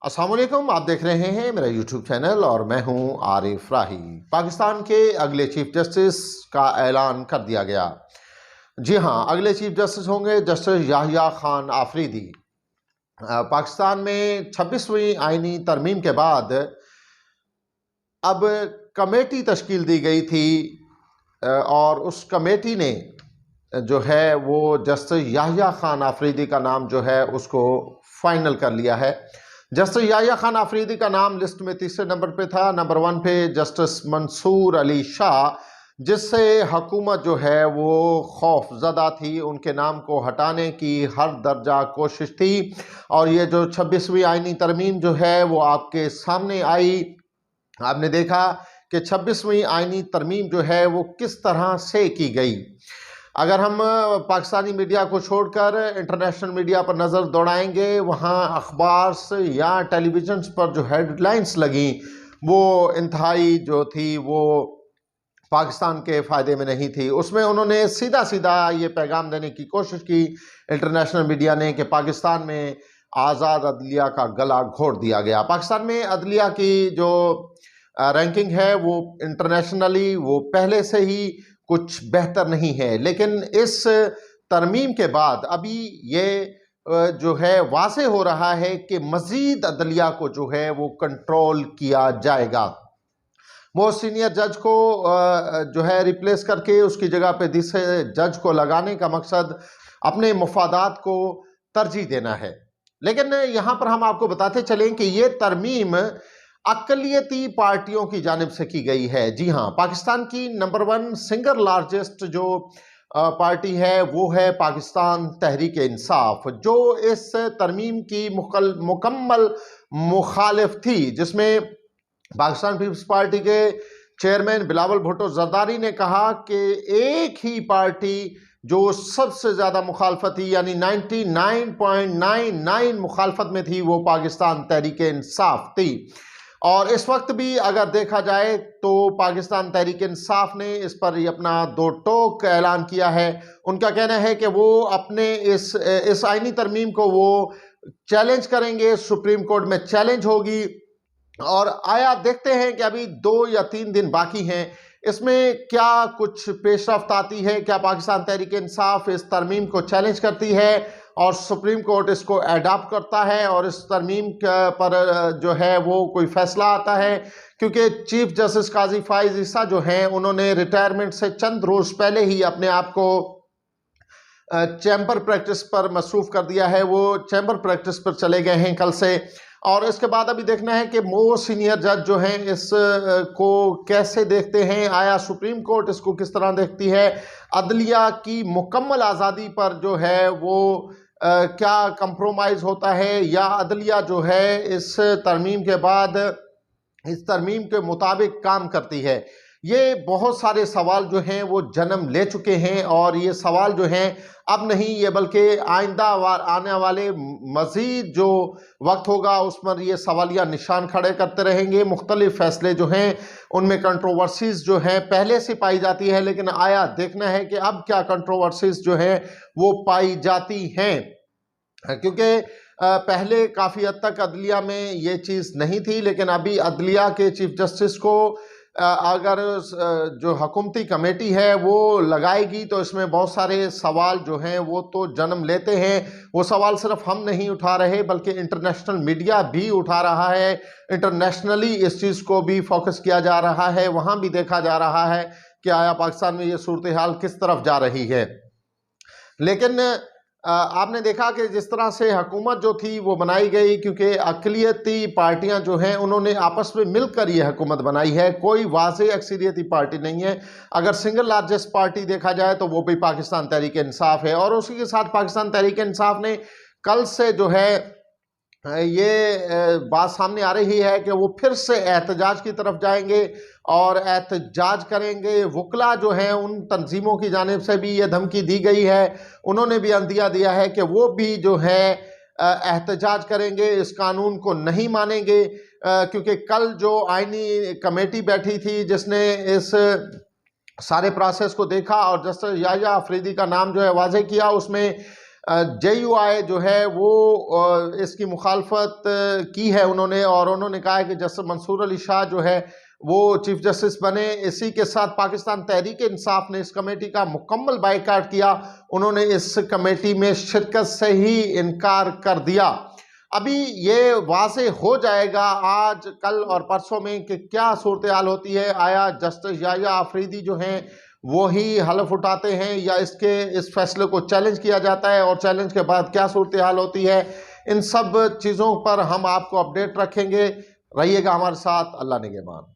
अस्सलाम वालेकुम, आप देख रहे हैं मेरा यूट्यूब चैनल और मैं हूं आरिफ राही। पाकिस्तान के अगले चीफ जस्टिस का ऐलान कर दिया गया। जी हां, अगले चीफ जस्टिस होंगे जस्टिस याहिया खान आफरीदी। पाकिस्तान में 26वीं आईनी तरमीम के बाद अब कमेटी तश्कील दी गई थी और उस कमेटी ने जो है वो जस्टिस याहिया खान आफरीदी का नाम जो है उसको फाइनल कर लिया है। जस्टिस याहिया खान आफरीदी का नाम लिस्ट में तीसरे नंबर पे था। नंबर 1 पे जस्टिस मंसूर अली शाह, जिससे हुकूमत जो है वो खौफजदा थी। उनके नाम को हटाने की हर दर्जा कोशिश थी और ये जो 26वीं आईनी तरमीम जो है वो आपके सामने आई। आपने देखा कि 26वीं आईनी तरमीम जो है वो किस तरह से की गई। अगर हम पाकिस्तानी मीडिया को छोड़कर इंटरनेशनल मीडिया पर नज़र दौड़ाएंगे, वहाँ अखबार से या टेलीविज़न पर जो हेडलाइंस लगी वो इंतहाई जो थी वो पाकिस्तान के फ़ायदे में नहीं थी। उसमें उन्होंने सीधा सीधा ये पैगाम देने की कोशिश की इंटरनेशनल मीडिया ने कि पाकिस्तान में आज़ाद अदलिया का गला घोट दिया गया। पाकिस्तान में अदलिया की जो रैंकिंग है वो इंटरनेशनली वो पहले से ही कुछ बेहतर नहीं है, लेकिन इस तरमीम के बाद अभी ये जो है वाज़ेह हो रहा है कि मज़ीद अदलिया को जो है वो कंट्रोल किया जाएगा। वो सीनियर जज को जो है रिप्लेस करके उसकी जगह पे दूसरे जज को लगाने का मकसद अपने मफादात को तरजीह देना है। लेकिन यहाँ पर हम आपको बताते चलें कि ये तरमीम अक़लियती पार्टियों की जानिब से की गई है। जी हाँ, पाकिस्तान की नंबर 1 सिंगल लार्जेस्ट जो पार्टी है वो है पाकिस्तान तहरीक इंसाफ, जो इस तरमीम की मुकम्मल मुखालिफ थी, जिसमें पाकिस्तान पीपल्स पार्टी के चेयरमैन बिलावल भुट्टो जरदारी ने कहा कि एक ही पार्टी जो सबसे ज़्यादा मुखालफत थी यानी 99.99 मुखालफत में थी वो पाकिस्तान तहरीक इंसाफ थी। और इस वक्त भी अगर देखा जाए तो पाकिस्तान तहरीक इंसाफ ने इस पर अपना दो टोक ऐलान किया है। उनका कहना है कि वो अपने इस आईनी तरमीम को वो चैलेंज करेंगे, सुप्रीम कोर्ट में चैलेंज होगी और आया देखते हैं कि अभी 2 या 3 दिन बाकी हैं, इसमें क्या कुछ पेशरफ्त आती है। क्या पाकिस्तान तहरीक इंसाफ इस तरमीम को चैलेंज करती है और सुप्रीम कोर्ट इसको अडॉप्ट करता है और इस तरमीम पर जो है वो कोई फैसला आता है। क्योंकि चीफ जस्टिस काजी फाइज ईसा जो हैं उन्होंने रिटायरमेंट से चंद रोज़ पहले ही अपने आप को चैम्बर प्रैक्टिस पर मसरूफ़ कर दिया है। वो चैम्बर प्रैक्टिस पर चले गए हैं कल से और इसके बाद अभी देखना है कि वो सीनियर जज जो हैं इस को कैसे देखते हैं। आया सुप्रीम कोर्ट इसको किस तरह देखती है। अदलिया की मुकम्मल आज़ादी पर जो है वो क्या कंप्रोमाइज़ होता है या अदलिया जो है इस तरमीम के बाद इस तरमीम के मुताबिक काम करती है। ये बहुत सारे सवाल जो हैं वो जन्म ले चुके हैं और ये सवाल जो हैं अब नहीं, ये बल्कि आइंदा आने वाले मज़ीद जो वक्त होगा उस पर ये सवालिया निशान खड़े करते रहेंगे। मुख्तलिफ फ़ैसले जो हैं उनमें कंट्रोवर्सीज़ जो हैं पहले से पाई जाती है, लेकिन आया देखना है कि अब क्या कंट्रोवर्सीज़ जो हैं वो पाई जाती हैं। क्योंकि पहले काफ़ी हद तक अदलिया में ये चीज़ नहीं थी, लेकिन अभी अदलिया के चीफ जस्टिस को अगर जो हुकूमती कमेटी है वो लगाएगी तो इसमें बहुत सारे सवाल जो हैं वो तो जन्म लेते हैं। वो सवाल सिर्फ हम नहीं उठा रहे बल्कि इंटरनेशनल मीडिया भी उठा रहा है। इंटरनेशनली इस चीज़ को भी फोकस किया जा रहा है, वहाँ भी देखा जा रहा है कि आया पाकिस्तान में ये सूरत हाल किस तरफ जा रही है। लेकिन आपने देखा कि जिस तरह से हुकूमत जो थी वो बनाई गई, क्योंकि अक़लियती पार्टियां जो हैं उन्होंने आपस में मिलकर ये हुकूमत बनाई है, कोई वाज़ेह अक्सरियती पार्टी नहीं है। अगर सिंगल लार्जेस्ट पार्टी देखा जाए तो वो भी पाकिस्तान तहरीक इंसाफ है और उसी के साथ पाकिस्तान तहरीक इंसाफ ने कल से जो है ये बात सामने आ रही है कि वो फिर से एहतजाज की तरफ जाएंगे और एहतजाज करेंगे। वकला जो हैं उन तंजीमों की जानिब से भी ये धमकी दी गई है, उन्होंने भी अंदिया दिया है कि वो भी जो है एहतजाज करेंगे, इस कानून को नहीं मानेंगे। क्योंकि कल जो आईनी कमेटी बैठी थी जिसने इस सारे प्रोसेस को देखा और जस्टिस याहिया आफरीदी का नाम जो है वाज़ेह किया, उसमें JUI जो है वो इसकी मुखालफत की है उन्होंने, और उन्होंने कहा है कि जस्टिस मंसूर अली शाह जो है वो चीफ जस्टिस बने। इसी के साथ पाकिस्तान तहरीक इंसाफ ने इस कमेटी का मुकम्मल बायकाट किया, उन्होंने इस कमेटी में शिरकत से ही इनकार कर दिया। अभी ये वाज़े हो जाएगा आज, कल और परसों में कि क्या सूरत हाल होती है। आया जस्टिस याह्या आफरीदी जो हैं वो ही हलफ उठाते हैं या इस फैसले को चैलेंज किया जाता है, और चैलेंज के बाद क्या सूरत हाल होती है, इन सब चीज़ों पर हम आपको अपडेट रखेंगे। रहिएगा हमारे साथ। अल्लाह निगहबान।